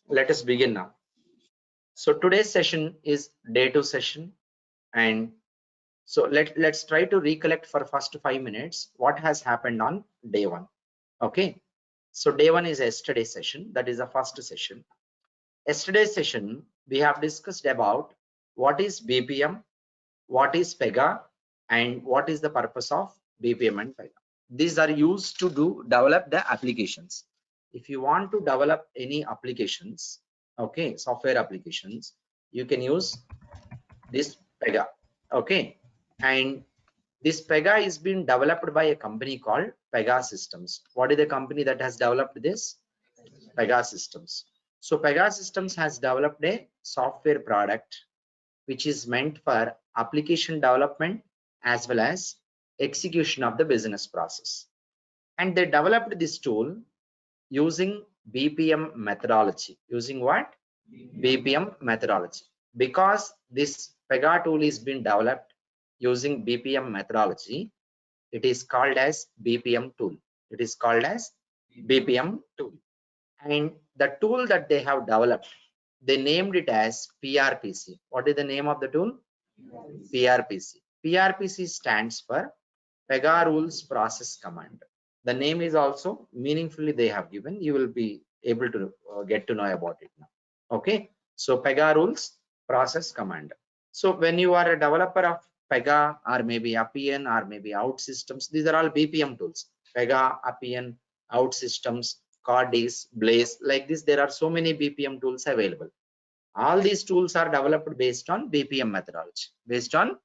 Let us begin now. So today's session is day 2 session, and so let's try to recollect for first 5 minutes what has happened on day 1. Okay, so day 1 is yesterday's session, that is the first session. Yesterday's session we have discussed about what is BPM, what is Pega, and what is the purpose of BPM and Pega. These are used to develop the applications. If you want to develop any applications, okay, software applications, you can use this Pega. Okay, and this Pega is being developed by a company called Pega Systems. What is the company that has developed this? Pega Systems. So Pega Systems has developed a software product which is meant for application development as well as execution of the business process. And they developed this tool using BPM methodology. Using what? BPM methodology. Because this Pega tool is being developed using BPM methodology, it is called as BPM tool. It is called as BPM tool. And the tool that they have developed, they named it as PRPC. What is the name of the tool? PRPC. PRPC stands for Pega Rules Process Command. The name is also meaningfully they have given. You will be able to get to know about it now. Okay. So Pega Rules Process Command. So when you are a developer of Pega or maybe Appian or maybe OutSystems, these are all BPM tools. Pega, Appian, OutSystems, Cordis, Blaze, like this. There are so many BPM tools available. All these tools are developed based on BPM methodology. Based on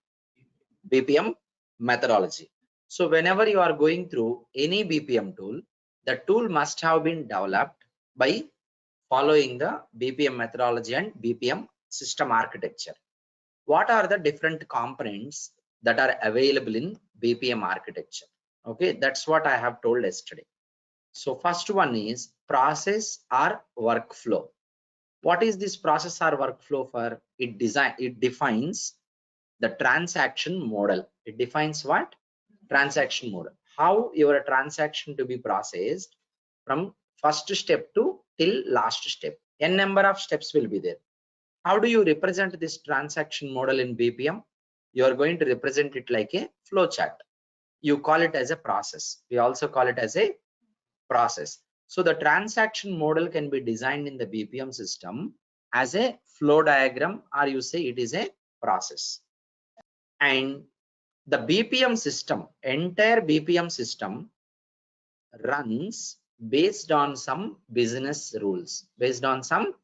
BPM methodology. So whenever you are going through any BPM tool, the tool must have been developed by following the BPM methodology and BPM system architecture. What are the different components that are available in BPM architecture? Okay, that's what I have told yesterday. So first one is process or workflow. What is this process or workflow for? It defines the transaction model. It defines what? Transaction model. How your transaction to be processed from first step to till last step. N number of steps will be there. How do you represent this transaction model in BPM? You are going to represent it like a flow chart. You call it as a process. We also call it as a process. So the transaction model can be designed in the BPM system as a flow diagram, or you say it is a process. And the BPM system, entire BPM system runs based on some business rules. Based on some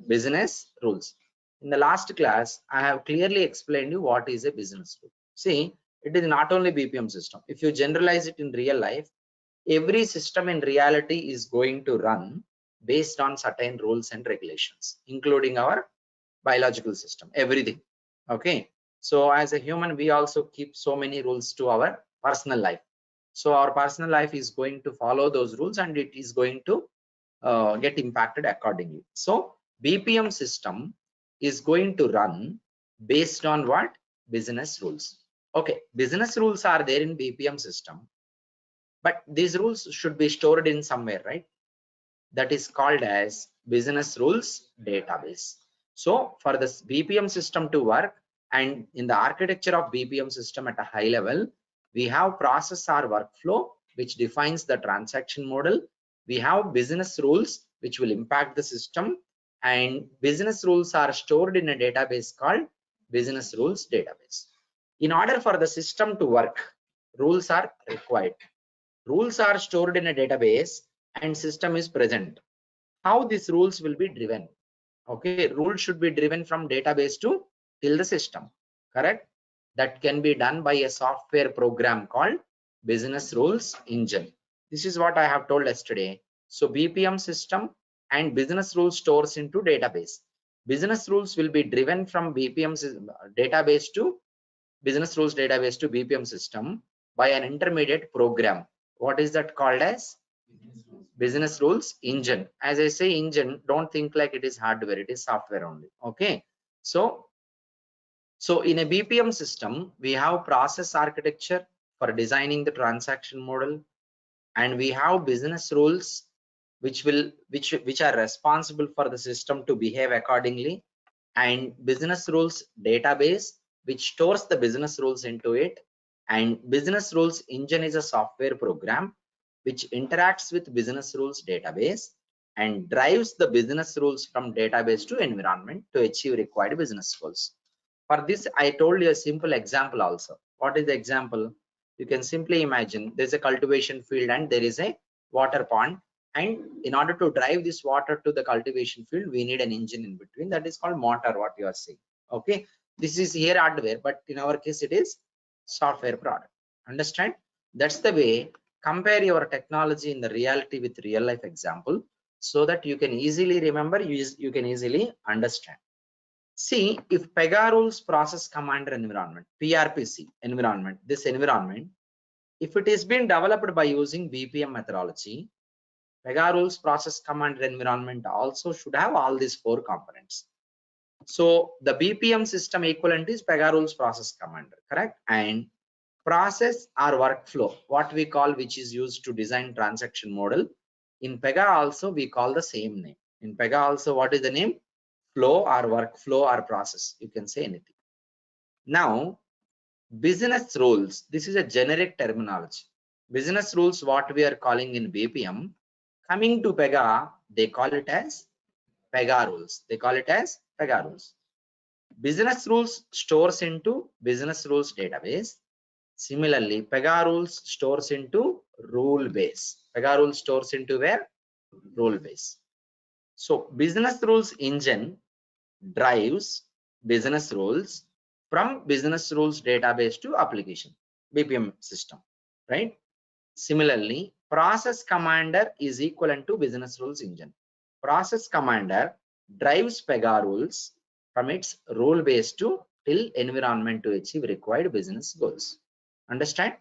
business rules. In the last class, I have clearly explained you what is a business rule. See, it is not only BPM system. If you generalize it in real life, every system in reality is going to run based on certain rules and regulations, including our biological system, everything. Okay. So as a human, we also keep so many rules to our personal life. So our personal life is going to follow those rules and it is going to get impacted accordingly. So BPM system is going to run based on what? Business rules. Okay, business rules are there in BPM system, but these rules should be stored in somewhere, right? That is called as business rules database. So for this BPM system to work, and in the architecture of BPM system at a high level, we have process or workflow, which defines the transaction model. We have business rules, which will impact the system, and business rules are stored in a database called business rules database. In order for the system to work, rules are required. Rules are stored in a database and system is present. How these rules will be driven? Okay, rules should be driven from database to till the system, correct? That can be done by a software program called business rules engine. This is what I have told yesterday. So BPM system and business rules stores into database. Business rules will be driven from BPM database to business rules database to BPM system by an intermediate program. What is that called as? Business rules engine. As I say engine, don't think like it is hardware, it is software only. Okay, so in a BPM system we have process architecture for designing the transaction model, and we have business rules which are responsible for the system to behave accordingly, and business rules database which stores the business rules into it, and business rules engine is a software program which interacts with business rules database and drives the business rules from database to environment to achieve required business goals. For this, I told you a simple example also. What is the example? You can simply imagine there's a cultivation field and there is a water pond. And in order to drive this water to the cultivation field, we need an engine in between. That is called motor, what you are saying. Okay. This is here hardware, but in our case, it is software product. Understand? That's the way. Compare your technology in the reality with real life example so that you can easily remember, you can easily understand. See, if Pega rules process commander environment, PRPC environment, this environment, if it is being developed by using BPM methodology, Pega rules process commander environment also should have all these 4 components. So the BPM system equivalent is Pega rules process commander, correct? And process or workflow, what we call, which is used to design transaction model. In Pega also we call the same name. In Pega also, what is the name? Flow or workflow or process, you can say anything. Now business rules, this is a generic terminology. Business rules, what we are calling in BPM, coming to Pega, they call it as Pega rules. They call it as Pega rules. Business rules stores into business rules database. Similarly, Pega rules stores into rule base. Pega rules stores into where? Rule base. So business rules engine drives business rules from business rules database to application BPM system, right? Similarly, process commander is equivalent to business rules engine. Process commander drives Pega rules from its rule base to till environment to achieve required business goals. Understand?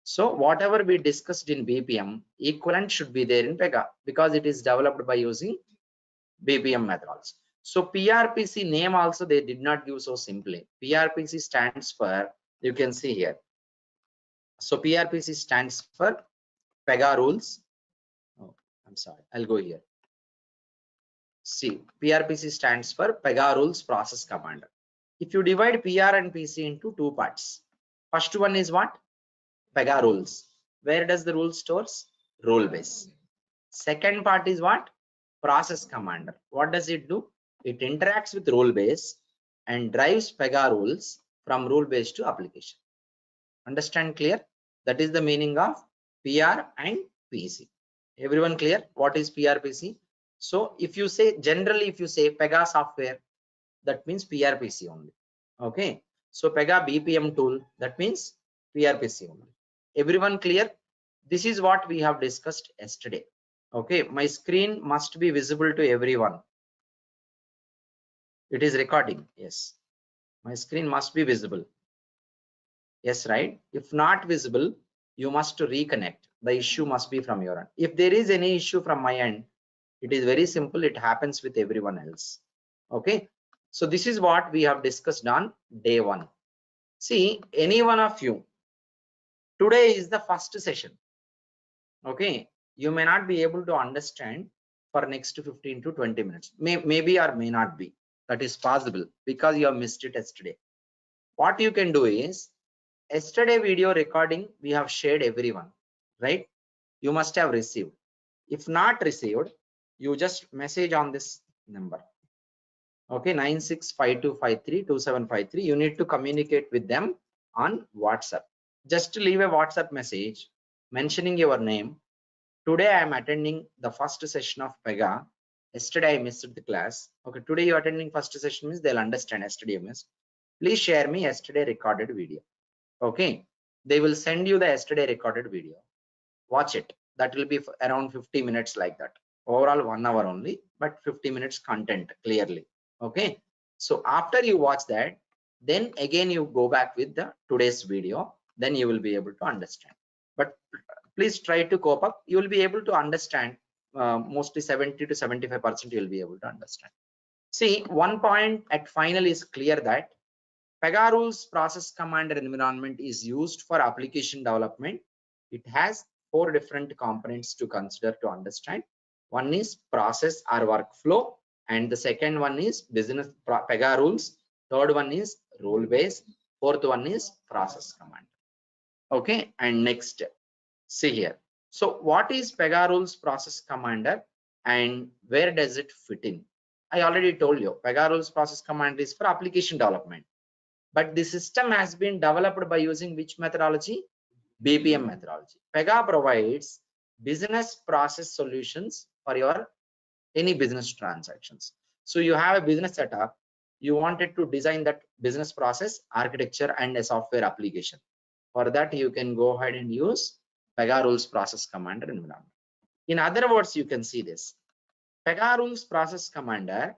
So whatever we discussed in BPM, equivalent should be there in Pega because it is developed by using BPM methods. So PRPC name also they did not give so simply. PRPC stands for, you can see here. So PRPC stands for Pega rules. Oh, I'm sorry, I'll go here. See, PRPC stands for Pega rules process commander. If you divide PR and PC into 2 parts, first one is what? Pega rules. Where does the rule stores? Rule base. Second part is what? Process commander. What does it do? It interacts with rule base and drives Pega rules from rule base to application. Understand clear? That is the meaning of PR and PC. Everyone clear? What is PRPC? So if you say, generally if you say Pega software, that means PRPC only. Okay. So Pega BPM tool, that means PRPC only. Everyone clear? This is what we have discussed yesterday. Okay, my screen must be visible to everyone. It is recording. Yes, my screen must be visible. Yes, right? If not visible, you must reconnect. The issue must be from your end. If there is any issue from my end, it is very simple. It happens with everyone else. Okay, so this is what we have discussed on day 1. See, any one of you, today is the first session. Okay, you may not be able to understand for next 15 to 20 minutes, maybe or may not be. That is possible because you have missed it yesterday. What you can do is, yesterday video recording we have shared everyone, right? You must have received. If not received, you just message on this number. Okay, 9652532753. You need to communicate with them on WhatsApp. Just leave a WhatsApp message mentioning your name. Today I am attending the first session of Pega. Yesterday I missed the class. Okay, today you are attending first session means they'll understand yesterday you missed. Please share me yesterday recorded video. Okay, they will send you the yesterday recorded video. Watch it. That will be around 50 minutes like that. Overall 1 hour only, but 50 minutes content clearly. Okay, so after you watch that, then again you go back with the today's video, then you will be able to understand. But please try to cope up. You will be able to understand mostly 70 to 75% you will be able to understand. See, one point at final is clear that Pega rules process commander environment is used for application development. It has 4 different components to consider to understand. One is process or workflow, and the second one is business Pega rules. Third one is rule based. Fourth one is process command. Okay, and next, see here. So what is Pega rules process commander and where does it fit in? I already told you Pega rules process command is for application development, but the system has been developed by using which methodology? BPM methodology. Pega provides business process solutions for your any business transactions. So you have a business setup, you wanted to design that business process architecture and a software application. For that, you can go ahead and use Pega rules process commander environment. In other words, you can see this. Pega rules process commander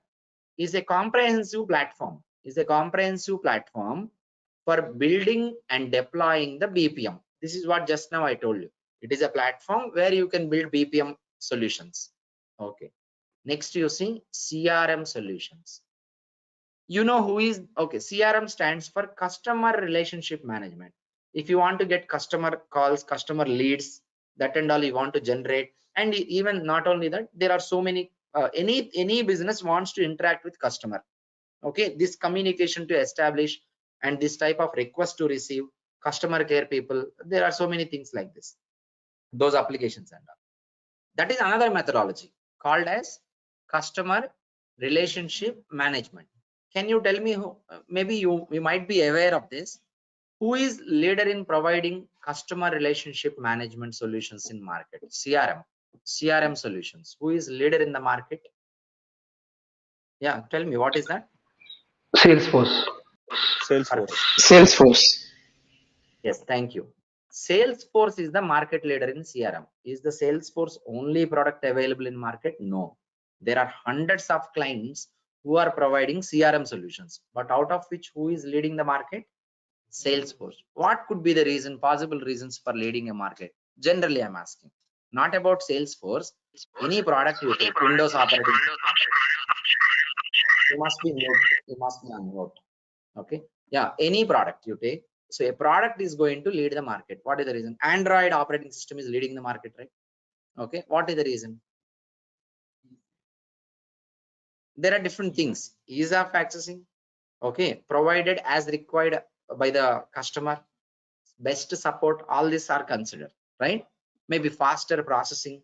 is a comprehensive platform, for building and deploying the BPM. This is what just now I told you. It is a platform where you can build BPM solutions. Okay. Next, you see CRM solutions. You know who is, okay, CRM stands for customer relationship management. If you want to get customer calls, customer leads, that and all you want to generate, and even not only that, there are so many, any business wants to interact with customer. Okay, this communication to establish and this type of request to receive, customer care people, there are so many things like this, those applications and all. That is another methodology called as customer relationship management. Can you tell me who, maybe you might be aware of this, who is leader in providing customer relationship management solutions in market? CRM solutions. Who is leader in the market? Yeah, tell me, what is that? Salesforce. Perfect. Salesforce. Yes, thank you. Salesforce is the market leader in CRM. Is the Salesforce only product available in market? No. There are hundreds of clients who are providing CRM solutions, but out of which who is leading the market? Salesforce. What could be the reason, possible reasons for leading a market? Generally, I'm asking. Not about Salesforce. Any product you take, Windows operating. You must be mute. You must be unmute. Okay. Yeah. Any product you take. So a product is going to lead the market. What is the reason? Android operating system is leading the market, right? Okay. What is the reason? There are different things. Ease of accessing. Okay. Provided as required by the customer. Best support. All these are considered, right? Maybe faster processing.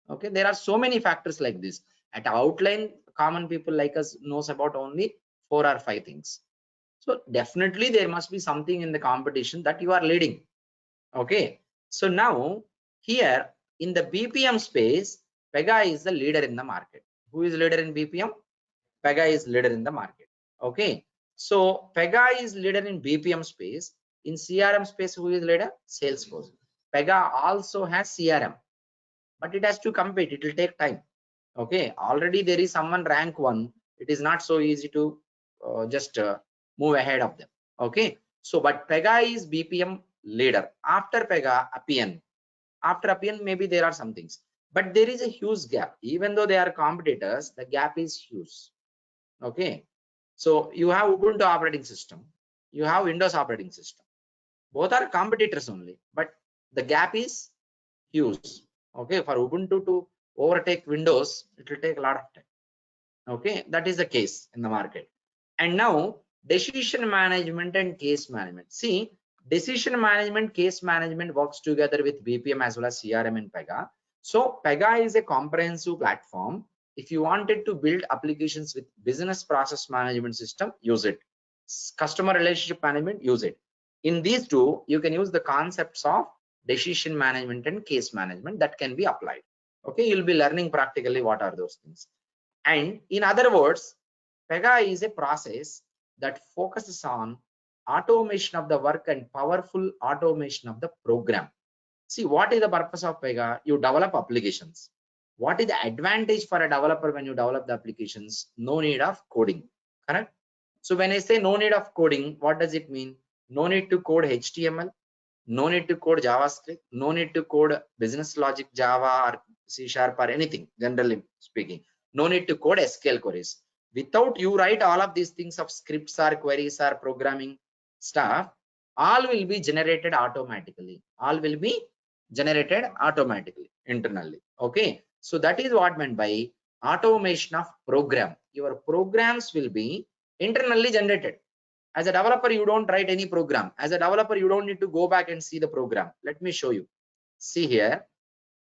Okay. There are so many factors like this. At outline, common people like us knows about only 4 or 5 things. So definitely there must be something in the competition that you are leading. Okay. So now here in the BPM space, Pega is the leader in the market. Who is leader in BPM? Pega is leader in the market. Okay. So Pega is leader in BPM space. In CRM space, who is leader? Salesforce. Pega also has CRM, but it has to compete. It will take time. Okay. Already there is someone rank 1. It is not so easy to just move ahead of them. Okay. So, but Pega is BPM leader. After Pega, Appian. After Appian, maybe there are some things, but there is a huge gap. Even though they are competitors, the gap is huge. Okay. So you have Ubuntu operating system, you have Windows operating system. Both are competitors only, but the gap is huge. Okay. For Ubuntu to overtake Windows, it will take a lot of time. Okay, that is the case in the market. And now decision management and case management. See, decision management, case management works together with BPM as well as CRM and Pega. So Pega is a comprehensive platform. If you wanted to build applications with business process management system, use it. Customer relationship management, use it. In these two, you can use the concepts of decision management and case management that can be applied. Okay, you'll be learning practically what are those things. And in other words, Pega is a process that focuses on automation of the work and powerful automation of the program. See, what is the purpose of Pega? You develop applications. What is the advantage for a developer when you develop the applications? No need of coding, correct? So when I say no need of coding, what does it mean? No need to code HTML, no need to code JavaScript, no need to code business logic Java or C# or anything, generally speaking. No need to code SQL queries. Without you write all of these things of scripts or queries or programming stuff, all will be generated automatically. All will be generated automatically internally. Okay. So that is what meant by automation of program. Your programs will be internally generated. As a developer, you don't write any program. As a developer, you don't need to go back and see the program. Let me show you. See here,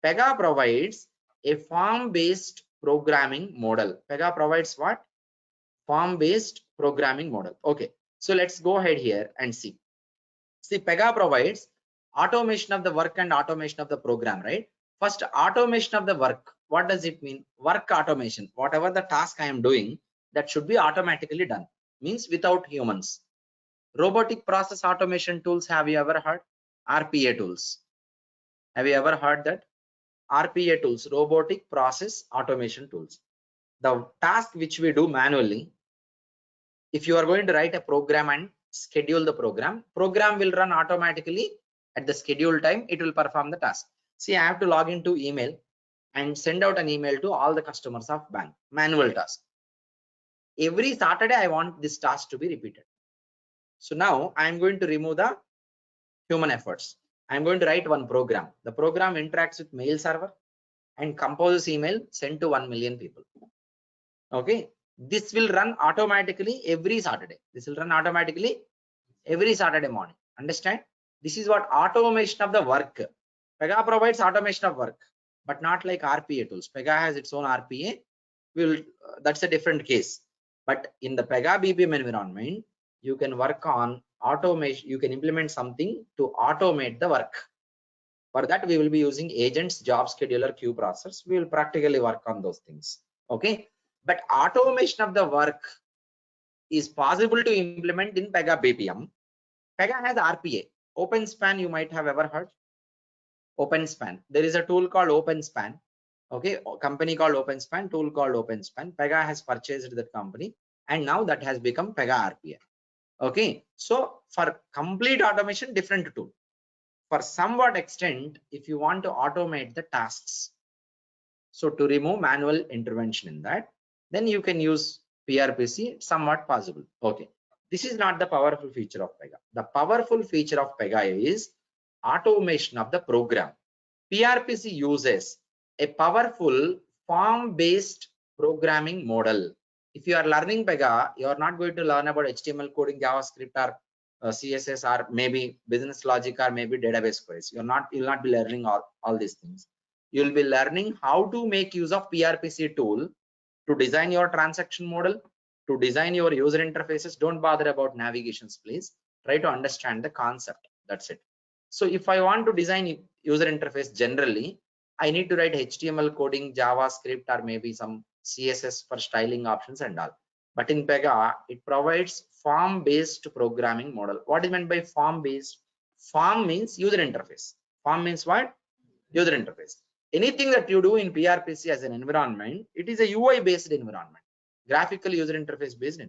Pega provides a form-based programming model. Pega provides what? Form-based programming model. Okay, so let's go ahead here and see. See, Pega provides automation of the work and automation of the program, right? First, automation of the work. What does it mean? Work automation. Whatever the task I am doing, that should be automatically done. Means without humans. Robotic process automation tools, have you ever heard? RPA tools. Have you ever heard that? RPA tools, robotic process automation tools. The task which we do manually, if you are going to write a program and schedule the program will run automatically at the scheduled time. It will perform the task. See, I have to log into email and send out an email to all the customers of bank. Manual task. Every Saturday, I want this task to be repeated. So now I am going to remove the human efforts. I'm going to write one program. The program interacts with mail server and composes email sent to 1 million people. Okay, this will run automatically every Saturday. This will run automatically every Saturday morning. Understand? This is what automation of the work. Pega provides automation of work, but not like RPA tools. Pega has its own RPA. That's a different case. But in the Pega BPM environment, you can work on automation. You can implement something to automate the work. For that, we will be using agents, job scheduler, queue process. We will practically work on those things. Okay, but automation of the work is possible to implement in Pega BPM. Pega has RPA. OpenSpan, you might have ever heard. OpenSpan. There is a tool called OpenSpan. Okay, a company called OpenSpan, tool called OpenSpan. Pega has purchased that company, and now that has become Pega RPA. Okay, so for complete automation, different tool. For somewhat extent, if you want to automate the tasks, so to remove manual intervention in that, then you can use PRPC, somewhat possible. Okay, this is not the powerful feature of Pega. The powerful feature of Pega is automation of the program. PRPC uses a powerful form-based programming model. If you are learning Pega, you are not going to learn about HTML coding, JavaScript, or CSS, or maybe business logic, or maybe database queries. You'll not be learning all these things. You'll be learning how to make use of PRPC tool to design your transaction model, to design your user interfaces. Don't bother about navigations, please. Try to understand the concept. That's it. So if I want to design user interface generally, I need to write HTML coding, JavaScript, or maybe some CSS for styling options and all. But in Pega, it provides form-based programming model. What is meant by form-based? Form means user interface. Form means what? User interface. Anything that you do in PRPC as an environment, it is a UI-based environment, graphical user interface based.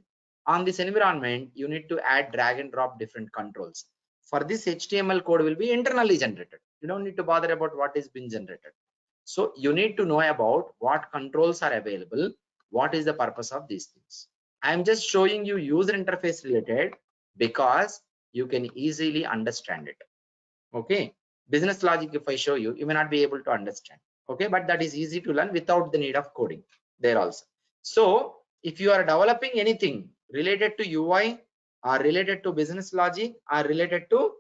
On this environment, you need to add drag and drop different controls. For this, HTML code will be internally generated. You don't need to bother about what is being generated. So you need to know about what controls are available, what is the purpose of these things. I am just showing you user interface related because you can easily understand it. Okay, business logic, if I show you, you may not be able to understand. Okay, but that is easy to learn without the need of coding there also. So if you are developing anything related to UI or related to business logic or related to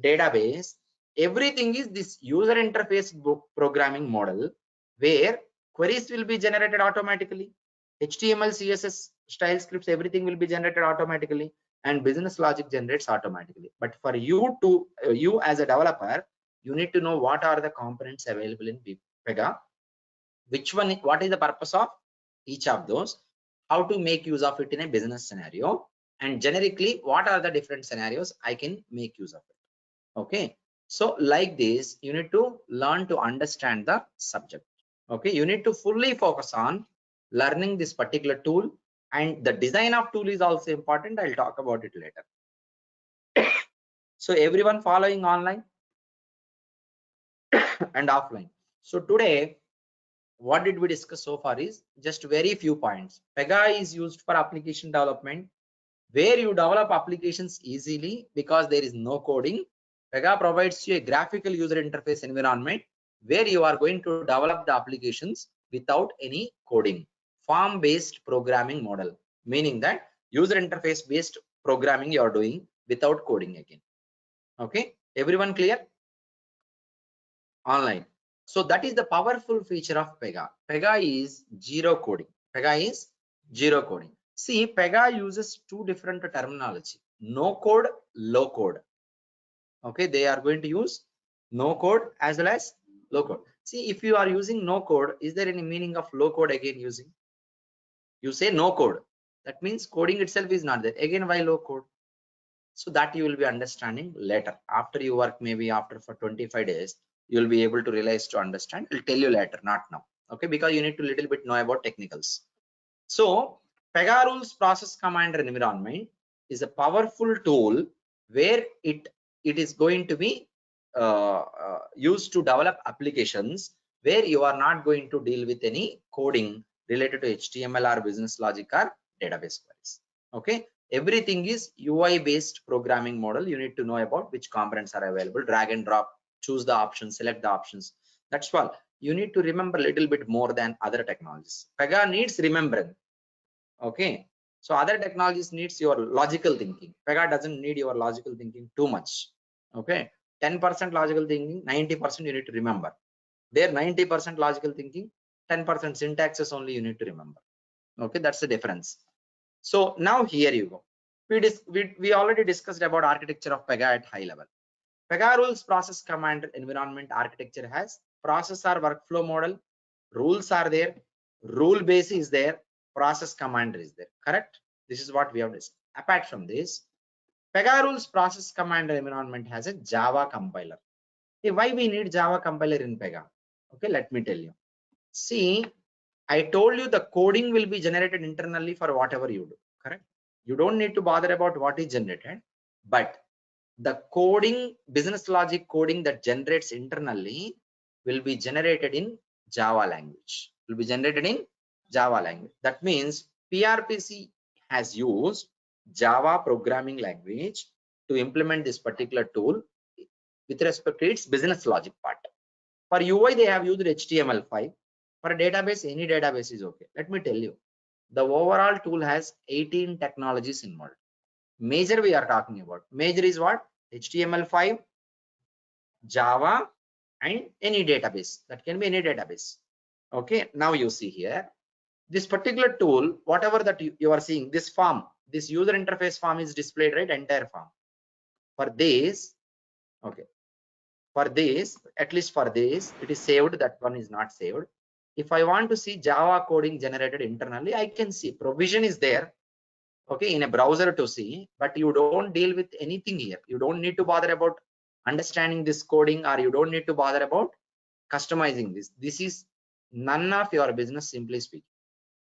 database, everything is this user interface programming model where queries will be generated automatically. HTML, CSS, style scripts, everything will be generated automatically, and business logic generates automatically. But for you to you as a developer, you need to know what are the components available in Pega, which one, what is the purpose of each of those, how to make use of it in a business scenario, and generically what are the different scenarios I can make use of it. Okay, so like this, you need to learn to understand the subject. Okay, you need to fully focus on learning this particular tool, and the design of tool is also important. I'll talk about it later. So everyone following online and offline. So today, what did we discuss so far is just very few points. Pega is used for application development, where you develop applications easily because there is no coding. Pega provides you a graphical user interface environment where you are going to develop the applications without any coding. Form based programming model, meaning that user interface based programming you are doing without coding again. Okay, everyone clear? Online. So that is the powerful feature of Pega. Pega is zero coding. Pega is zero coding. See, Pega uses two different terminology: no code, low code. Okay, they are going to use no code as well as low code. See, if you are using no code, is there any meaning of low code again using? You say no code, that means coding itself is not there. Again, why low code? So that you will be understanding later. After you work, maybe after for 25 days, you will be able to realize to understand. I'll tell you later, not now. Okay, because you need to little bit know about technicals. So Pega rules process commander environment is a powerful tool where it is going to be used to develop applications where you are not going to deal with any coding related to HTML or business logic or database queries. Okay, everything is UI based programming model. You need to know about which components are available, drag and drop, choose the options, select the options. That's all. You need to remember a little bit more than other technologies. Pega needs remembrance. Okay, so other technologies needs your logical thinking. Pega doesn't need your logical thinking too much. Okay, 10% logical thinking, 90% you need to remember. There 90% logical thinking, 10% syntaxes only you need to remember. Okay, that's the difference. So now here you go. We already discussed about architecture of Pega at high level. Pega rules process command environment architecture has process or workflow model, rules are there, rule base is there, process commander is there. Correct? This is what we have discussed. Apart from this, Pega rules process commander environment has a Java compiler. Hey, why we need Java compiler in Pega? Okay, let me tell you. See, I told you the coding will be generated internally for whatever you do. Correct? You don't need to bother about what is generated, but the coding, business logic coding that generates internally will be generated in Java language. Will be generated in Java language. That means PRPC has used Java programming language to implement this particular tool with respect to its business logic part. For UI, they have used HTML5. For a database, any database is okay. Let me tell you, the overall tool has 18 technologies involved. Major we are talking about. Major is what? HTML5, Java, and any database. That can be any database. Okay, now you see here, this particular tool, whatever that you are seeing, this form, this user interface form is displayed, right? Entire form. For this, okay, for this, at least for this, it is saved, that one is not saved. If I want to see Java coding generated internally, I can see provision is there, okay, in a browser to see, but you don't deal with anything here. You don't need to bother about understanding this coding, or you don't need to bother about customizing this. This is none of your business, simply speaking.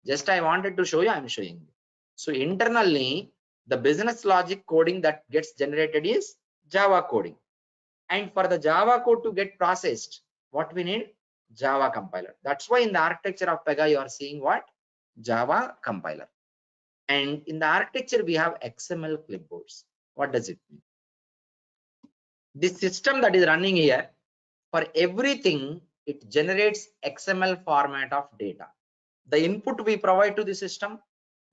Just I wanted to show you, I'm showing you. So internally, the business logic coding that gets generated is Java coding. And for the Java code to get processed, what we need? Java compiler. That's why in the architecture of Pega, you are seeing what? Java compiler. And in the architecture, we have XML clipboards. What does it mean? This system that is running here, for everything, it generates XML format of data. The input we provide to the system,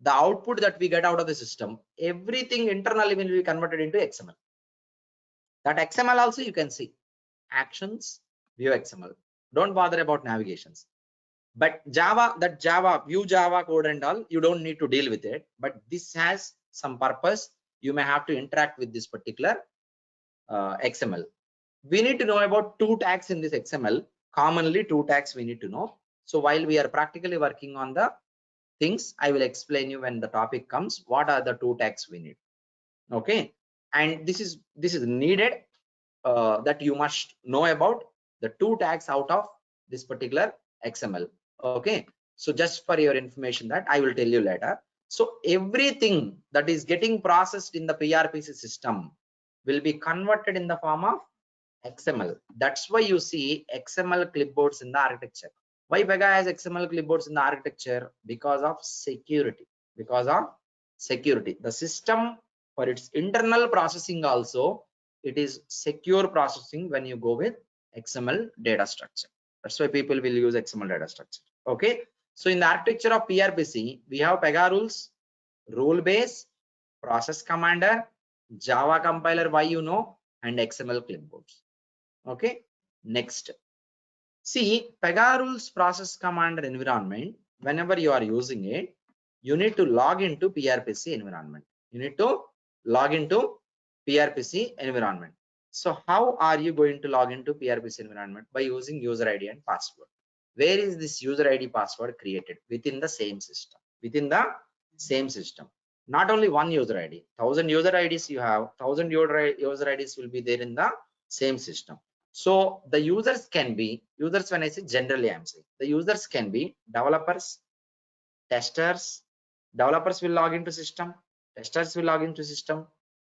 the output that we get out of the system, everything internally will be converted into XML. That XML also you can see. Actions, view XML. Don't bother about navigations. But Java, that Java, view Java code and all, you don't need to deal with it. But this has some purpose. You may have to interact with this particular XML. We need to know about two tags in this XML. Commonly, two tags we need to know. So while we are practically working on the things, I will explain you when the topic comes, what are the two tags we need. Okay, and this is needed, that you must know about the two tags out of this particular XML. Okay, so just for your information, that I will tell you later. So everything that is getting processed in the PRPC system will be converted in the form of XML. That's why you see XML clipboards in the architecture. Why Pega has XML clipboards in the architecture? Because of security. Because of security. The system, for its internal processing also, it is secure processing when you go with XML data structure. That's why people will use XML data structure. Okay. So in the architecture of PRPC, we have Pega rules, rule base, process commander, Java compiler, why you know, and XML clipboards. Okay. Next. See, Pega rules process commander environment, whenever you are using it, you need to log into PRPC environment. You need to log into PRPC environment. So how are you going to log into PRPC environment? By using user ID and password. Where is this user ID password created? Within the same system. Within the same system. Not only one user ID, 1000 user IDs you have, 1000 user IDs will be there in the same system. So the users can be, users when I say generally I'm saying, the users can be developers, testers, developers will log into system, testers will log into system,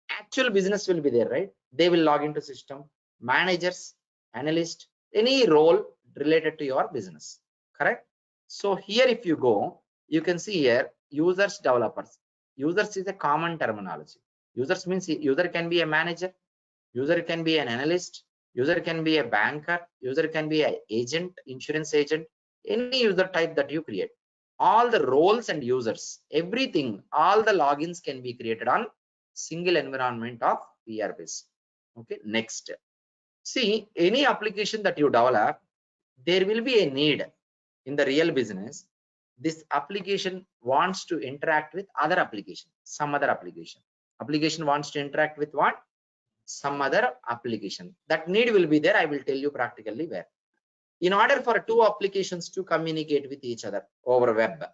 actual business will be there, right? They will log into system, managers, analyst, any role related to your business, correct? So here if you go, you can see here users, developers. Users is a common terminology. Users means user can be a manager, user can be an analyst, user can be a banker, user can be an agent, insurance agent, any user type that you create. All the roles and users, everything, all the logins can be created on single environment of PRBase. Okay, next. See, any application that you develop, there will be a need in the real business. This application wants to interact with other application, some other application. Application wants to interact with what? Some other application. That need will be there. I will tell you practically where. In order for two applications to communicate with each other over web,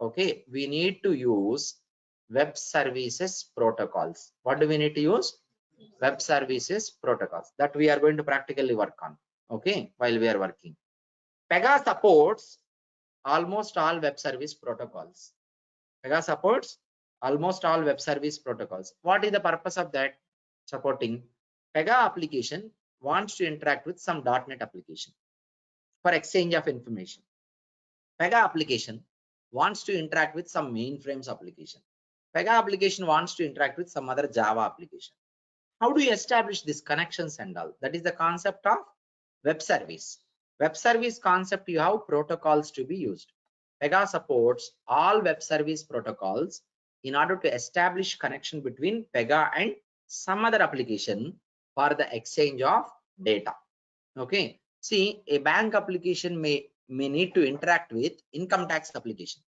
okay, we need to use web services protocols. What do we need to use? Web services protocols that we are going to practically work on, okay, while we are working. Pega supports almost all web service protocols. Pega supports almost all web service protocols. What is the purpose of that? Supporting Pega application wants to interact with some .NET application for exchange of information. Pega application wants to interact with some mainframes application. Pega application wants to interact with some other Java application. How do you establish these connections and all? That is the concept of web service. Web service concept, you have protocols to be used. Pega supports all web service protocols in order to establish connection between Pega and some other application for the exchange of data. Okay. See, a bank application may need to interact with income tax application,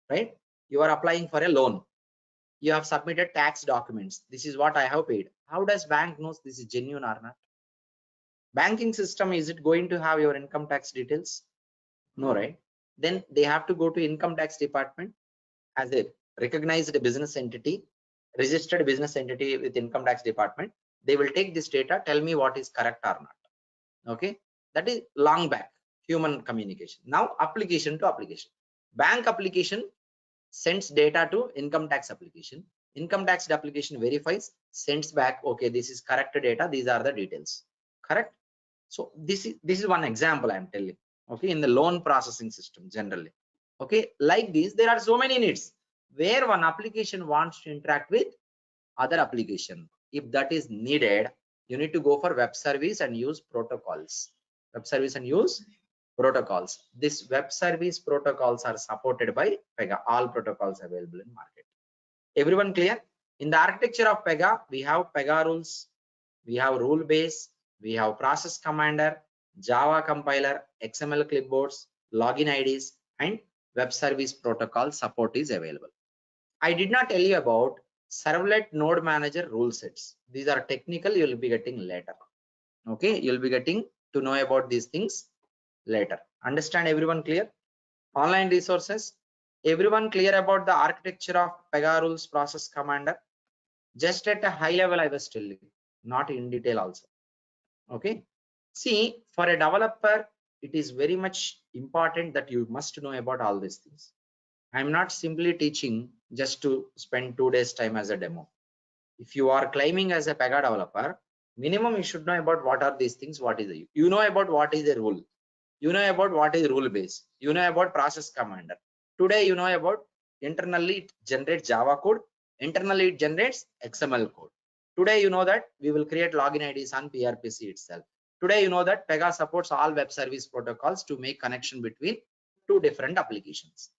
right? You are applying for a loan. You have submitted tax documents. This is what I have paid. How does bank knows this is genuine or not? Banking system, is it going to have your income tax details? No, right? Then they have to go to income tax department as a recognized business entity, registered business entity with income tax department. They will take this data, tell me what is correct or not. Okay, that is long back human communication. Now application to application. Bank application sends data to income tax application. Income tax application verifies, sends back, okay, this is correct data, these are the details, correct? So this is one example I'm telling. Okay, in the loan processing system generally. Okay, like this there are so many needs where one application wants to interact with other application. If that is needed, you need to go for web service and use protocols. Web service and use protocols. This web service protocols are supported by Pega. All protocols available in market. Everyone clear? In the architecture of Pega, we have Pega rules, we have rule base, we have process commander, Java compiler, XML clipboards, login IDs, and web service protocol support is available. I did not tell you about servlet node manager rule sets. These are technical, you will be getting later. Okay, you'll be getting to know about these things later. Understand everyone clear? Online resources, everyone clear about the architecture of Pega rules process commander? Just at a high level I was telling, not in detail also. Okay, see, for a developer it is very much important that you must know about all these things. I'm not simply teaching just to spend 2 days time as a demo. If you are claiming as a Pega developer, minimum you should know about what are these things, what is the, you know about what is a rule, you know about what is rule base, you know about process commander. Today you know about internally it generates Java code, internally it generates XML code. Today you know that we will create login IDs on PRPC itself. Today, you know that Pega supports all web service protocols to make connection between two different applications,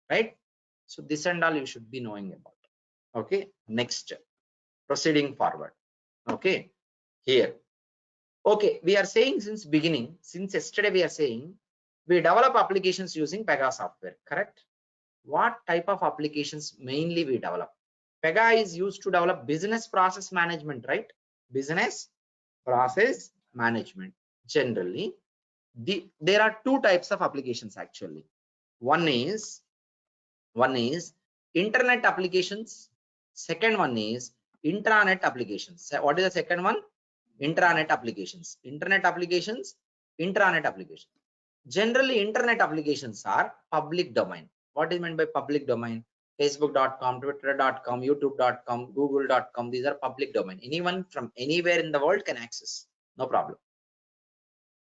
right? So this and all you should be knowing about. Okay, next, proceeding forward. Okay, here. Okay, we are saying since beginning, since yesterday we are saying we develop applications using Pega software, correct? What type of applications mainly we develop? Pega is used to develop business process management, right? Business process management. Generally, there are two types of applications actually. One is internet applications. Second one is intranet applications. So what is the second one? Intranet applications. Internet applications, intranet applications. Generally, internet applications are public domain. What is meant by public domain? Facebook.com, Twitter.com, YouTube.com, Google.com. These are public domain. Anyone from anywhere in the world can access. No problem.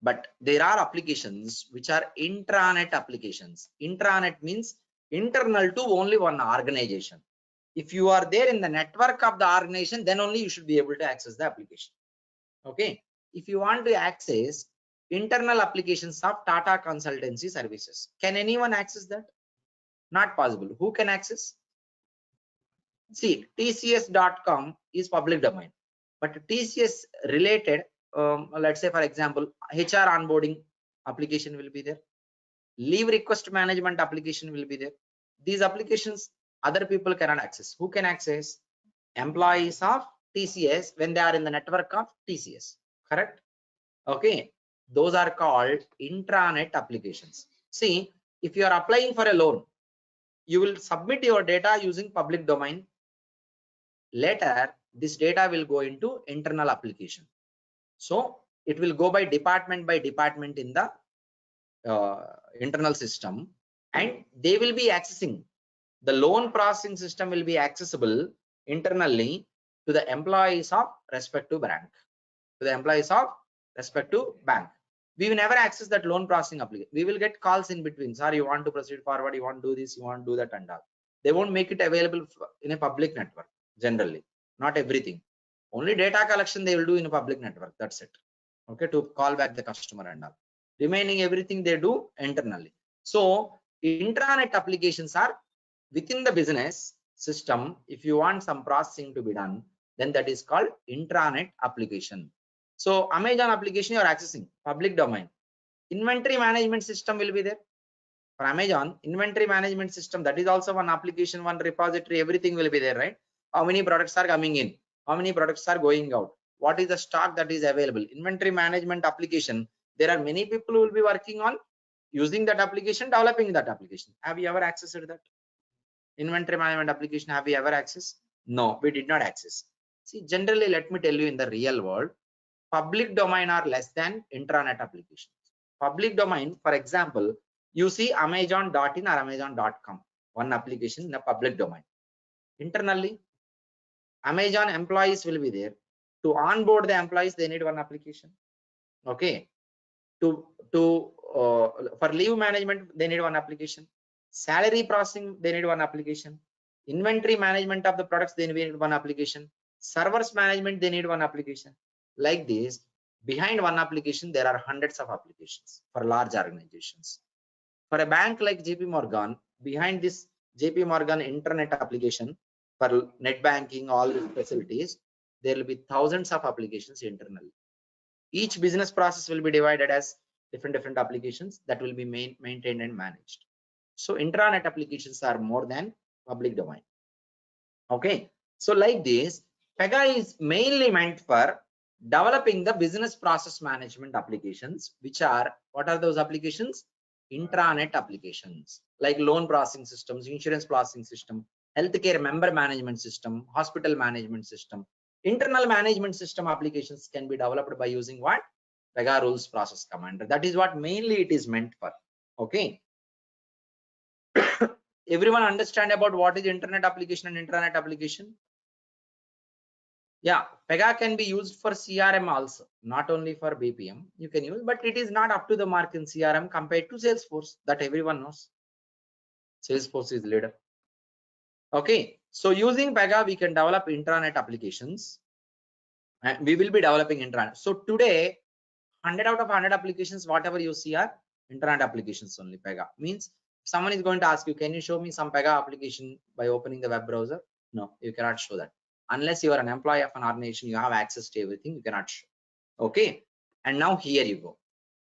But there are applications which are intranet applications. Intranet means internal to only one organization. If you are there in the network of the organization, then only you should be able to access the application. Okay. If you want to access internal applications of Tata consultancy services, can anyone access that? Not possible. Who can access? See, tcs.com is public domain, but TCS related, let's say for example, HR onboarding application will be there. Leave request management application will be there. These applications other people cannot access. Who can access? Employees of TCS when they are in the network of TCS, correct? Okay, those are called intranet applications. See, if you are applying for a loan, you will submit your data using public domain. Later, this data will go into internal application. So it will go by department in the internal system, and they will be accessing the loan processing system will be accessible internally to the employees of respective bank. To the employees of respective bank. We will never access that loan processing application. We will get calls in between. Sir, you want to proceed forward, you want to do this, you want to do that and all. They won't make it available in a public network generally. Not everything. Only data collection they will do in a public network. That's it. Okay, to call back the customer and all. Remaining everything they do internally. So intranet applications are within the business system. If you want some processing to be done, then that is called intranet application. So Amazon application you are accessing public domain. Inventory management system will be there. For Amazon, inventory management system, that is also one application, one repository, everything will be there, right? How many products are coming in? How many products are going out? What is the stock that is available? Inventory management application. There are many people who will be working on using that application, developing that application. Have you ever accessed that? Inventory management application, have you ever accessed? No, we did not access. See, generally, let me tell you in the real world, public domain are less than intranet applications. Public domain, for example, you see Amazon.in or Amazon.com, one application in the public domain. Internally, Amazon employees will be there. To onboard the employees, they need one application. Okay. For leave management, they need one application. Salary processing, they need one application. Inventory management of the products, they need one application. Servers management, they need one application. Like this, behind one application, there are hundreds of applications for large organizations. For a bank like JP Morgan, behind this JP Morgan internet application for net banking, all these facilities, there will be thousands of applications internally. Each business process will be divided as different applications that will be maintained and managed. So intranet applications are more than public domain. Okay, so like this, Pega is mainly meant for developing the business process management applications, which are, what are those applications? Intranet applications like loan processing systems, insurance processing system, healthcare member management system, hospital management system. Internal management system applications can be developed by using what? Pega rules process commander. That is what mainly it is meant for. Okay. Everyone understand about what is internet application and intranet application? Yeah, Pega can be used for CRM also, not only for BPM. You can use, but it is not up to the mark in CRM compared to Salesforce, that everyone knows. Salesforce is leader. Okay, so using Pega, we can develop intranet applications, and we will be developing intranet. So today, 100 out of 100 applications, whatever you see are internet applications only. Pega means someone is going to ask you, can you show me some Pega application by opening the web browser? No, you cannot show that. Unless you are an employee of an organization, you have access to everything, you cannot show. Okay. And now here you go.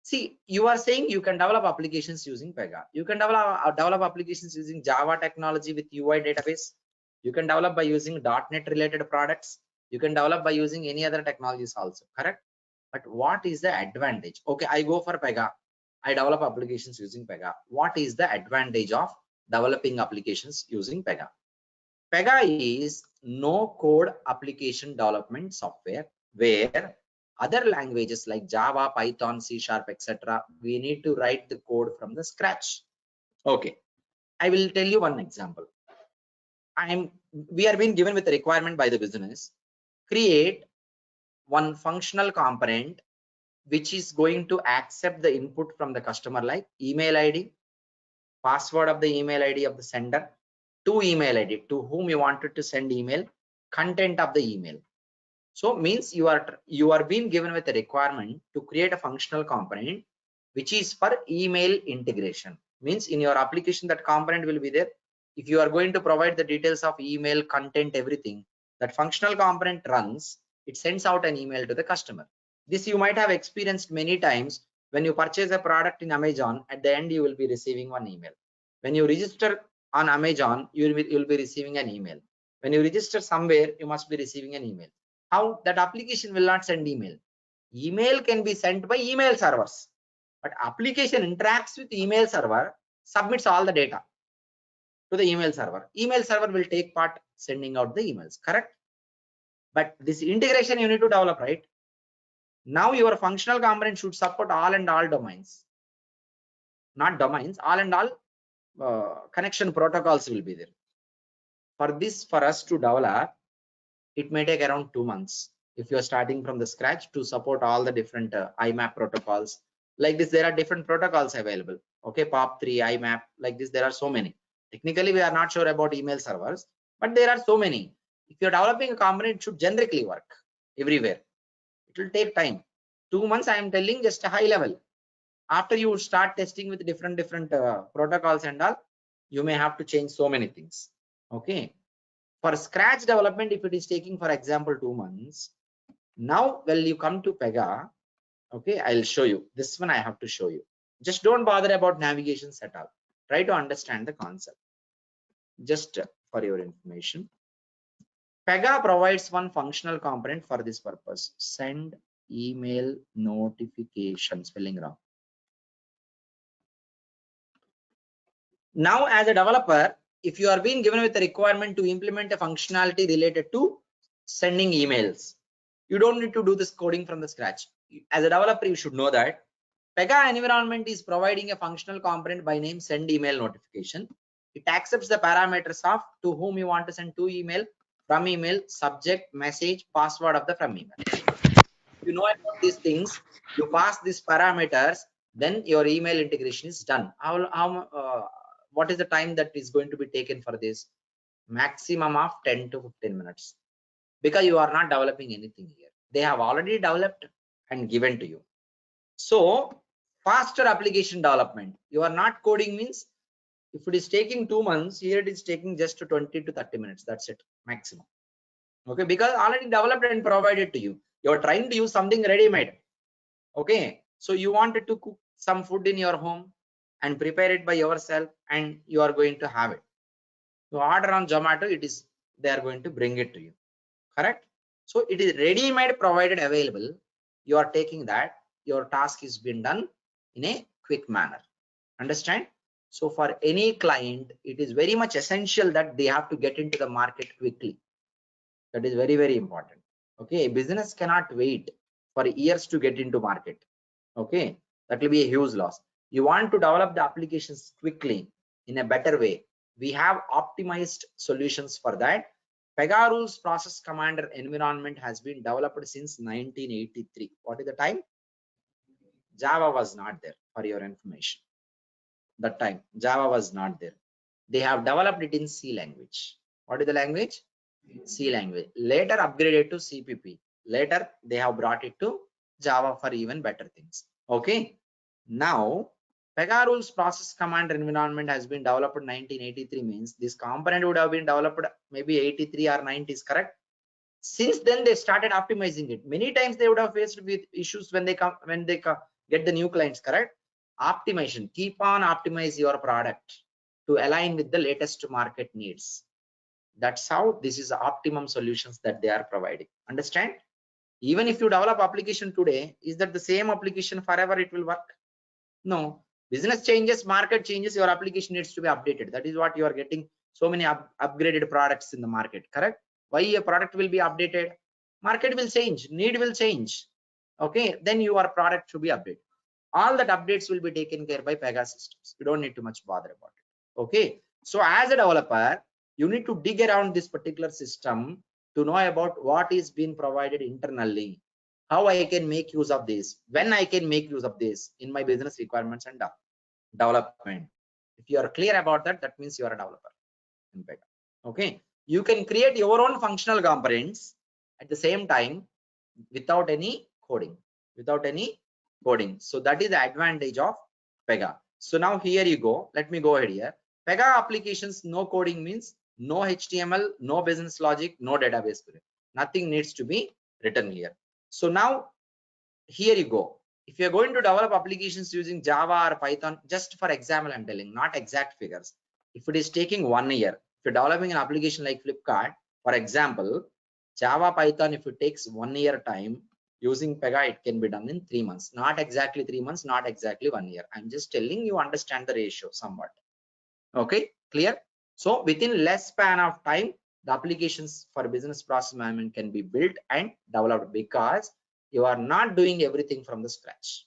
See, you are saying you can develop applications using Pega. You can develop applications using Java technology with UI database. You can develop by using .NET related products. You can develop by using any other technologies also, correct? But what is the advantage? Okay, I go for Pega. I develop applications using Pega. What is the advantage of developing applications using Pega? Pega is no code application development software where other languages like Java, Python, C Sharp, etc. we need to write the code from the scratch. Okay, I will tell you one example. We are being given with a requirement by the business. Create one functional component which is going to accept the input from the customer like email ID, password of the email ID of the sender, to email ID to whom you wanted to send email, content of the email. So means you are being given with a requirement to create a functional component which is for email integration. Means in your application that component will be there. If you are going to provide the details of email, content, everything, that functional component runs, it sends out an email to the customer. This you might have experienced many times. When you purchase a product in Amazon, at the end you will be receiving one email. When you register on Amazon, you will be receiving an email. When you register somewhere, you must be receiving an email. How? That application will not send email. Email can be sent by email servers, but application interacts with email server, submits all the data to the email server. Email server will take part sending out the emails, correct? But this integration you need to develop, right? Now your functional component should support all and all domains, not domains, all and all connection protocols will be there. For this, for us to develop, it may take around 2 months if you are starting from the scratch to support all the different IMAP protocols. Like this, there are different protocols available. Okay, POP3, IMAP, like this, there are so many. Technically, we are not sure about email servers, but there are so many. If you're developing a component, it should generically work everywhere. It will take time. 2 months, I am telling just a high level. After you start testing with different protocols and all, you may have to change so many things. Okay. For scratch development, if it is taking, for example, 2 months, now when you come to Pega, okay, I'll show you. This one I have to show you. Just don't bother about navigation setup. Try to understand the concept. Just for your information. Pega provides one functional component for this purpose. Send email notification, spelling wrong. Now, as a developer, if you are being given with a requirement to implement a functionality related to sending emails, you don't need to do this coding from the scratch. As a developer, you should know that Pega environment is providing a functional component by name send email notification. It accepts the parameters of to whom you want to send to email, from email, subject, message, password of the from email. You know about these things, you pass these parameters, then your email integration is done. What is the time that is going to be taken for this? Maximum of 10 to 15 minutes, because you are not developing anything here. They have already developed and given to you. So faster application development. You are not coding means if it is taking 2 months, here it is taking just 20 to 30 minutes. That's it, maximum. Okay, because already developed and provided to you. You are trying to use something ready-made. Okay, so you wanted to cook some food in your home and prepare it by yourself, and you are going to have it. You order on Zomato, they are going to bring it to you, correct? So it is ready-made, provided, available. You are taking that, your task is being done in a quick manner. Understand? So for any client, it is very much essential that they have to get into the market quickly. That is very, very important. Okay, business cannot wait for years to get into market. Okay, that will be a huge loss. You want to develop the applications quickly in a better way. We have optimized solutions for that. Pega rules process commander environment has been developed since 1983. What is the time? Java was not there, for your information. That time Java was not there. They have developed it in C language. What is the language? C language. Later upgraded to CPP. Later they have brought it to Java for even better things. Okay. Now, Pega rules process command environment has been developed in 1983, means this component would have been developed maybe 83 or 90s, correct? Since then they started optimizing it. Many times they would have faced with issues when they get the new clients, correct? Optimization, keep on optimize your product to align with the latest market needs. That's how this is optimum solutions that they are providing. Understand? Even if you develop application today, is that the same application forever it will work? No. Business changes, market changes, your application needs to be updated. That is what you are getting so many upgraded products in the market, correct? Why a product will be updated? Market will change, need will change. Okay, then your product should be updated. All that updates will be taken care by Pega systems. You don't need to much bother about it. Okay, so as a developer, you need to dig around this particular system to know about what is being provided internally, how I can make use of this, when I can make use of this in my business requirements and development. If you are clear about that, that means you are a developer in Pega. Okay, you can create your own functional components at the same time without any coding, without any coding. So that is the advantage of Pega. So now here you go. Let me go ahead here. Pega applications, no coding means no HTML, no business logic, no database query. Nothing needs to be written here. So now here you go. If you're going to develop applications using Java or Python, just for example, I'm telling, not exact figures. If it is taking 1 year, if you're developing an application like Flipkart, for example, Java, Python, if it takes 1 year time, using Pega, it can be done in 3 months. Not exactly 3 months, not exactly 1 year. I'm just telling you understand the ratio somewhat. Okay, clear? So within less span of time, the applications for business process management can be built and developed because you are not doing everything from the scratch.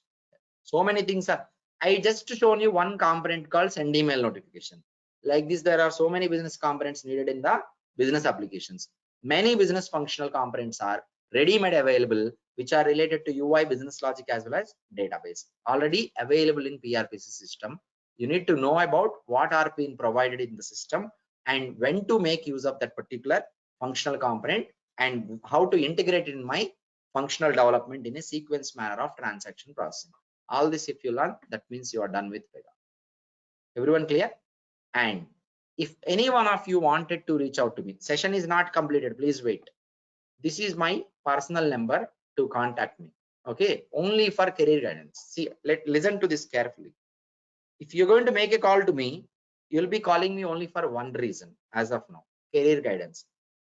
So many things are, I just shown you one component called send email notification. Like this, there are so many business components needed in the business applications. Many business functional components are ready-made available, which are related to UI, business logic, as well as database, already available in PRPC system. You need to know about what are being provided in the system and when to make use of that particular functional component and how to integrate it in my functional development in a sequence manner of transaction processing. All this if you learn, that means you are done with Pega. Everyone clear? And if any one of you wanted to reach out to me, session is not completed, please wait. This is my personal number to contact me. Okay, only for career guidance. See, listen to this carefully. If you're going to make a call to me, you'll be calling me only for one reason as of now, career guidance.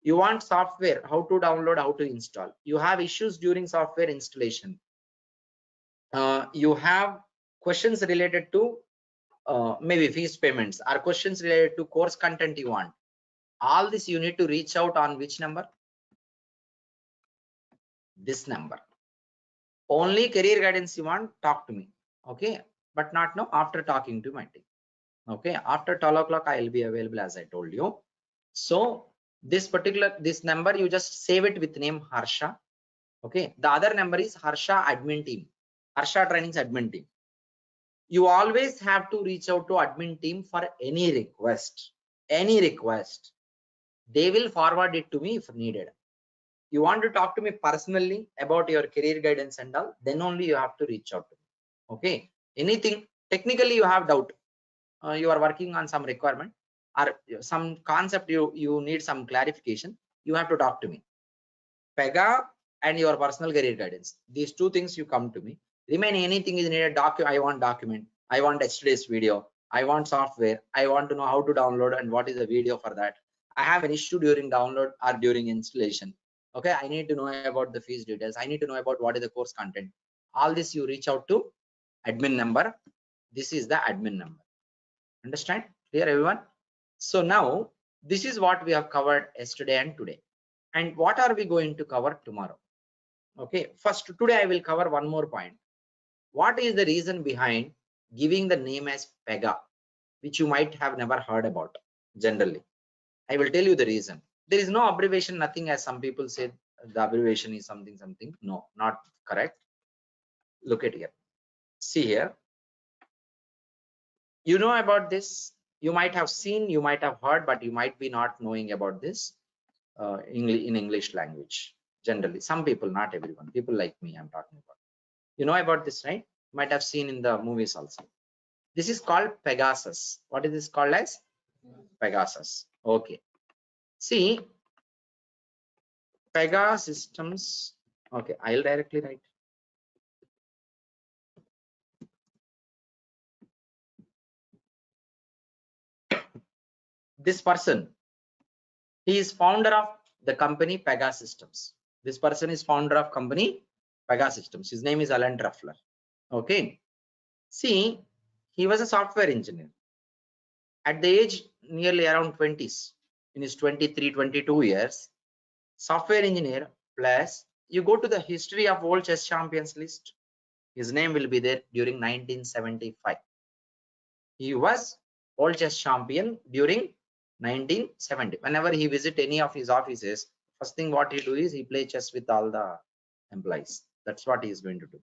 You want software, how to download, how to install. You have issues during software installation. You have questions related to maybe fees payments or questions related to course content you want. All this you need to reach out on which number? This number. Only career guidance you want, talk to me. Okay, but not now, after talking to my team. Okay, after 12 o'clock I will be available, as I told you. So this number, you just save it with name Harsha. Okay, the other number is Harsha admin team, Harsha trainings admin team. You always have to reach out to admin team for any request. They will forward it to me if needed. You want to talk to me personally about your career guidance and all, then only you have to reach out to me. Okay, anything technically you have doubt, you are working on some requirement or some concept, you need some clarification, you have to talk to me. Pega and your personal career guidance, these two things you come to me. Remain anything is needed, I want document, I want yesterday's video, I want software, I want to know how to download and what is the video for that. I have an issue during download or during installation. Okay, I need to know about the fees details, I need to know about what is the course content. All this you reach out to admin number. This is the admin number. Understand? Clear, everyone? So now this is what we have covered yesterday and today. And what are we going to cover tomorrow? Okay, first today I will cover one more point. What is the reason behind giving the name as Pega, which you might have never heard about generally? I will tell you the reason. There is no abbreviation, nothing, as some people say the abbreviation is something. No, not correct. Look at here. See here. You know about this. You might have seen, you might have heard, but you might be not knowing about this in English language generally. Some people, not everyone. People like me, I'm talking about. You know about this, right? Might have seen in the movies also. This is called Pegasus. What is this called as? Pegasus. Okay. See, Pega systems. Okay, I'll directly write. This person, he is founder of the company Pega Systems. This person is founder of company Pega Systems. His name is Alan Truffler. Okay. See, he was a software engineer at the age nearly around 20s. In his 23, 22 years, software engineer plus you go to the history of world chess champions list. His name will be there during 1975. He was world chess champion during 1970. Whenever he visit any of his offices, first thing what he do is he play chess with all the employees. That's what he is going to do.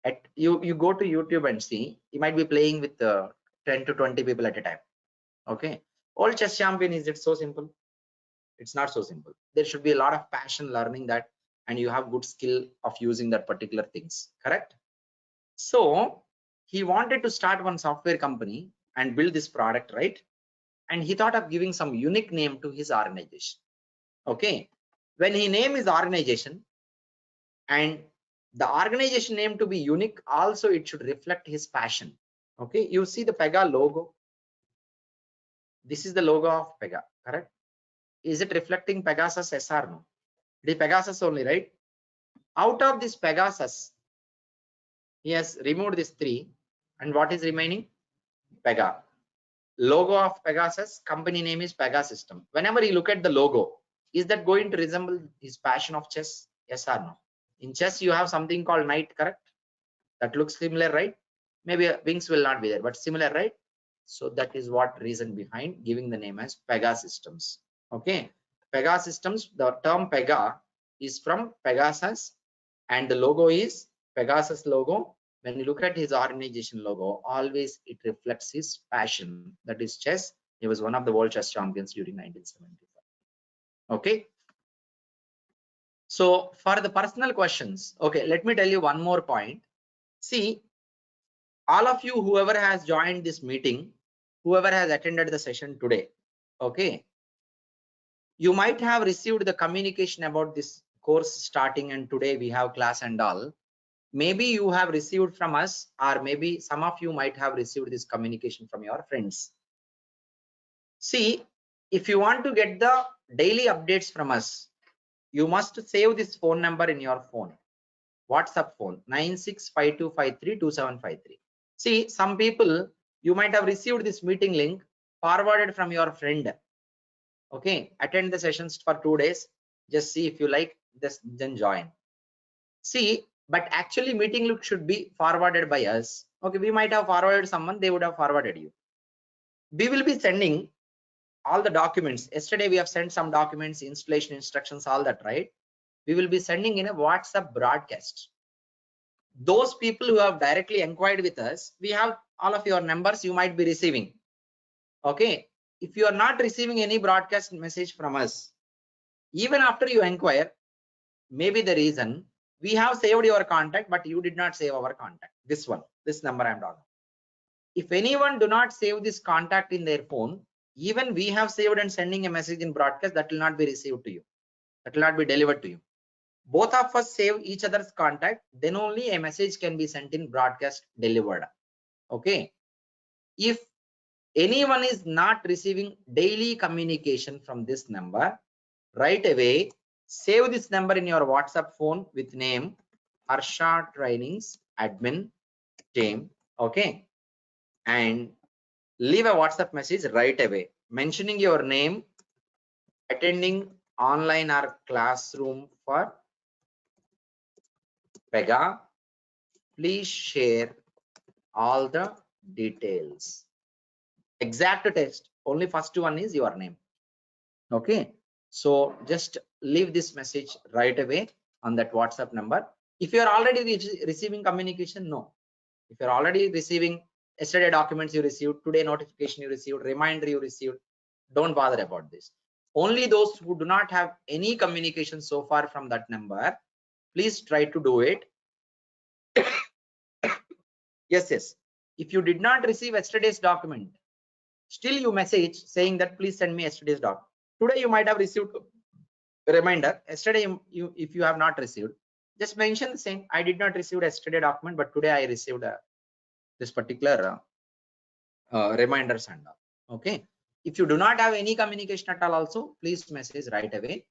At you go to YouTube and see, he might be playing with 10 to 20 people at a time. Okay, world chess champion, is it so simple? It's not so simple. There should be a lot of passion learning that, and you have good skill of using that particular things. Correct? So he wanted to start one software company and build this product, right? And he thought of giving some unique name to his organization. Okay, when he name his organization, and the organization name to be unique, also it should reflect his passion. Okay, you see the Pega logo. This is the logo of Pega, correct? Is it reflecting Pegasus? Yes or no? It is Pegasus only, right? Out of this Pegasus, he has removed this 3, and what is remaining? Pega. Logo of Pegasus, company name is Pega System. Whenever you look at the logo, is that going to resemble his passion of chess? Yes or no? In chess, you have something called knight, correct? That looks similar, right? Maybe wings will not be there, but similar, right? So that is what reason behind giving the name as Pega Systems. Okay, Pega Systems, the term Pega is from Pegasus, and the logo is Pegasus logo. When you look at his organization logo, always it reflects his passion, that is chess. He was one of the world chess champions during 1975. Okay, so for the personal questions, okay, let me tell you one more point. See, all of you, whoever has joined this meeting, whoever has attended the session today, okay, you might have received the communication about this course starting, and today we have class and all. Maybe you have received from us, or maybe some of you might have received this communication from your friends. See, if you want to get the daily updates from us, you must save this phone number in your phone, WhatsApp phone, 9652532753. See, some people, you might have received this meeting link forwarded from your friend. Okay, attend the sessions for 2 days. Just see if you like this, then join. See, but actually meeting link should be forwarded by us. Okay, we might have forwarded someone, they would have forwarded you. We will be sending all the documents. Yesterday we have sent some documents, installation instructions, all that, right? We will be sending in a WhatsApp broadcast. Those people who have directly inquired with us, we have all of your numbers you might be receiving. Okay, if you are not receiving any broadcast message from us, even after you inquire, maybe the reason we have saved your contact, but you did not save our contact. This one, this number I am talking. If anyone do not save this contact in their phone, even we have saved and sending a message in broadcast, that will not be received to you. That will not be delivered to you. Both of us save each other's contact, then only a message can be sent in broadcast delivered. Okay. If anyone is not receiving daily communication from this number, right away save this number in your WhatsApp phone with name Harsha Trainings Admin Team. Okay, and leave a WhatsApp message right away mentioning your name, attending online or classroom for Pega. Please share all the details. Exact test, only first one is your name. Okay, so just leave this message right away on that WhatsApp number. If you are already receiving communication, no. If you're already receiving yesterday documents you received, today notification you received, reminder you received, don't bother about this. Only those who do not have any communication so far from that number, please try to do it. Yes. If you did not receive yesterday's document, still you message saying that please send me yesterday's doc. Today you might have received a reminder. Yesterday you if you have not received, just mention the same. I did not receive yesterday document, but today I received this particular reminders and all. Okay. If you do not have any communication at all, also please message right away.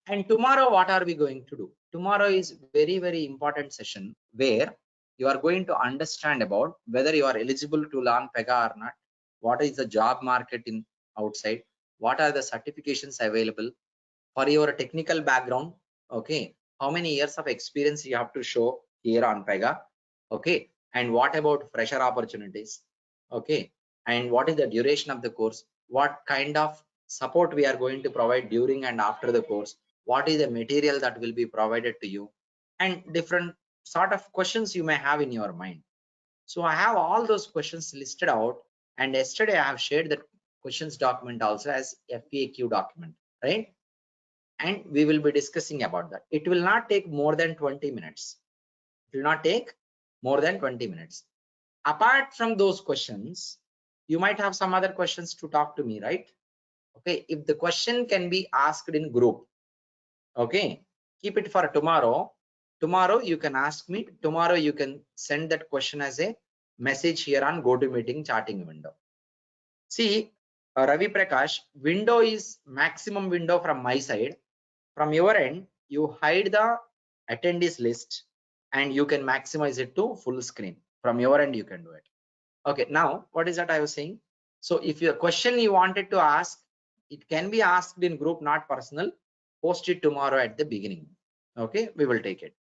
And tomorrow, what are we going to do? Tomorrow is very important session where you are going to understand about whether you are eligible to learn Pega or not. What is the job market in outside? What are the certifications available for your technical background? Okay, how many years of experience you have to show here on Pega? Okay, and what about fresher opportunities? Okay, and what is the duration of the course? What kind of support we are going to provide during and after the course? What is the material that will be provided to you? And different sort of questions you may have in your mind. So I have all those questions listed out, and yesterday I have shared the questions document also as FAQ document, right? And we will be discussing about that. It will not take more than 20 minutes. It will not take more than 20 minutes. Apart from those questions, you might have some other questions to talk to me, right? Okay, if the question can be asked in group, okay, keep it for tomorrow. Tomorrow you can ask me. Tomorrow you can send that question as a message here on GoToMeeting chatting window. See, Ravi Prakash, window is maximum window from my side. From your end, you hide the attendees list and you can maximize it to full screen. From your end, you can do it. Okay, now what is that I was saying? So if your question you wanted to ask, it can be asked in group, not personal. Post it tomorrow at the beginning. Okay, we will take it.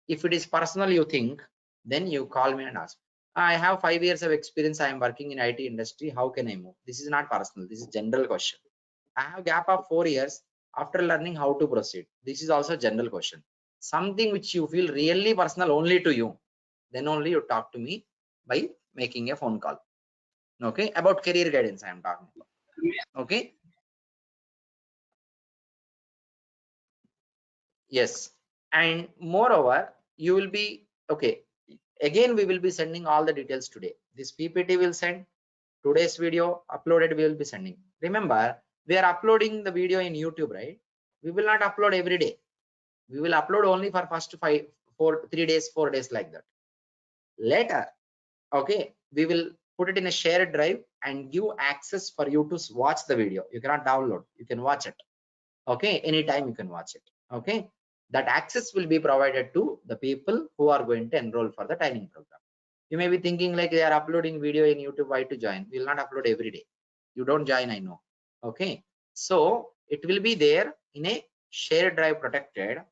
If it is personal, you think, then you call me and ask. I have 5 years of experience. I am working in IT industry. How can I move? This is not personal. This is general question. I have gap of 4 years after learning how to proceed. This is also general question. Something which you feel really personal only to you, then only you talk to me by making a phone call. Okay, about career guidance I am talking about. Okay, yes, and moreover you will be okay. Again, we will be sending all the details today. This PPT will send, today's video uploaded we will be sending. Remember, we are uploading the video in YouTube, right? We will not upload every day. We will upload only for first 3 days, 4 days like that. Later, okay, we will put it in a shared drive and give access for you to watch the video. You cannot download, you can watch it. Okay, anytime you can watch it. Okay, that access will be provided to the people who are going to enroll for the training program. You may be thinking like they are uploading video in YouTube, why to join? We will not upload every day. You don't join, I know. Okay, so it will be there in a shared drive protected,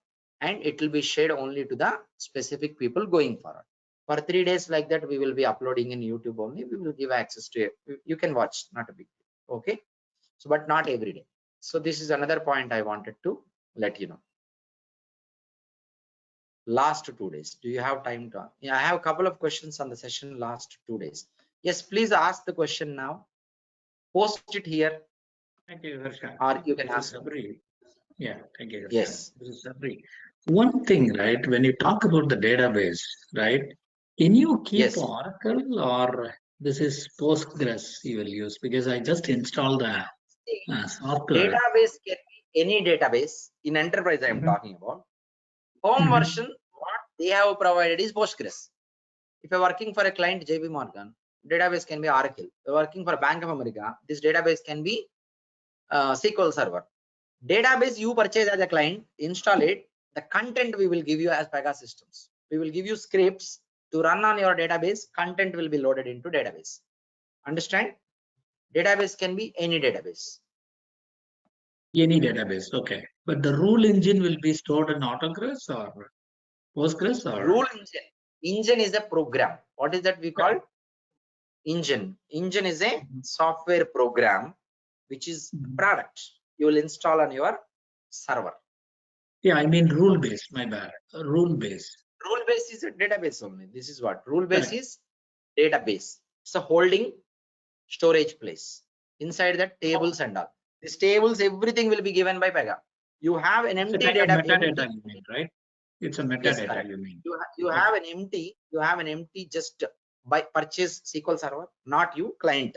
and it will be shared only to the specific people going forward. For 3 days like that, we will be uploading in YouTube only. We will give access to it. You can watch, not a big deal. Okay, so but not every day. So this is another point I wanted to let you know. Last 2 days, do you have time to? Yeah, I have a couple of questions on the session last 2 days. Yes, please ask the question now. Post it here. Thank you, Harsha. Or you can This ask. is Sabri. Yeah, thank you, Harsha. Yes. This is Sabri. One thing, right? When you talk about the database, right? Can you keep Yes. Oracle or this is Postgres you will use? Because I just installed the software. Database can be any database. In enterprise, I am talking about. Home version, what they have provided is Postgres. If you're working for a client, JP Morgan, database can be Oracle. If you're working for Bank of America, this database can be SQL Server. Database you purchase as a client, install it. The content we will give you as Pega systems. We will give you scripts to run on your database. Content will be loaded into database. Understand? Database can be any database. Any database, okay. But the rule engine will be stored in Autogres or Postgres or? Rule engine. Engine is a program. What is that we call? Engine. Engine is a software program which is product you will install on your server. Yeah, I mean rule based, my bad. Rule based. Rule base is a database only. This is what rule base is. Database. It's a holding storage place. Inside that tables and all. These tables, everything will be given by Pega. You have an empty It's like data. metadata, you mean, right? It's a Yes, metadata, correct. you mean? You have an empty just by purchase SQL Server, not you client.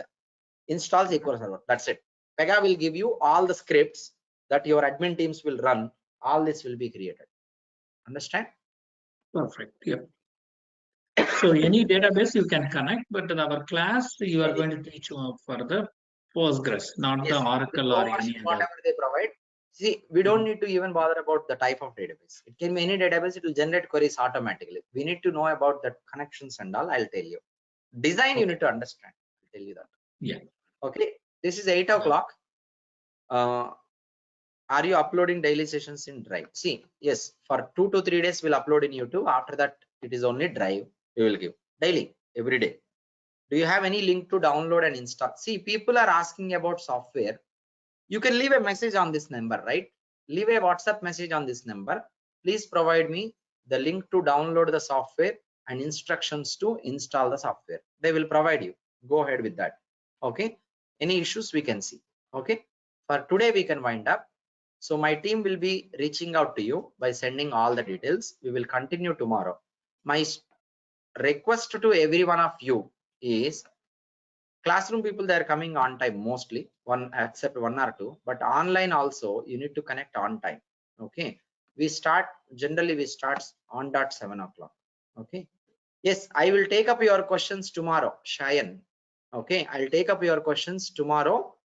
Install SQL Server. That's it. Pega will give you all the scripts that your admin teams will run. All this will be created. Understand? Perfect. Yep. So any database you can connect, but in our class you are going to teach for the Postgres, not the Yes, the Oracle Go or any version, other. whatever they provide. See, we don't need to even bother about the type of database. It can be any database. It will generate queries automatically. We need to know about the connections and all. I'll tell you. Design you need to understand. I'll tell you that. Yeah. Okay. This is 8 o'clock. Are you uploading daily sessions in Drive? See, yes, for 2 to 3 days we'll upload in YouTube. After that, it is only Drive. We will give daily, every day. Do you have any link to download and install? See, people are asking about software. You can leave a message on this number, right? Leave a WhatsApp message on this number. Please provide me the link to download the software and instructions to install the software. They will provide you. Go ahead with that. Okay. Any issues we can see. Okay. For today, we can wind up. So my team will be reaching out to you by sending all the details. We will continue tomorrow. My request to every one of you is classroom people, they are coming on time mostly, one except 1 or 2, but online also you need to connect on time. Okay, we start generally we start on dot 7 o'clock. Okay, yes, I will take up your questions tomorrow, Shayan. Okay, I'll take up your questions tomorrow.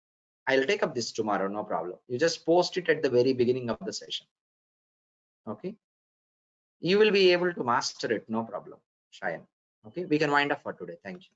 I'll take up this tomorrow, no problem. You just post it at the very beginning of the session. Okay, you will be able to master it, no problem, Shayan. Okay, we can wind up for today. Thank you.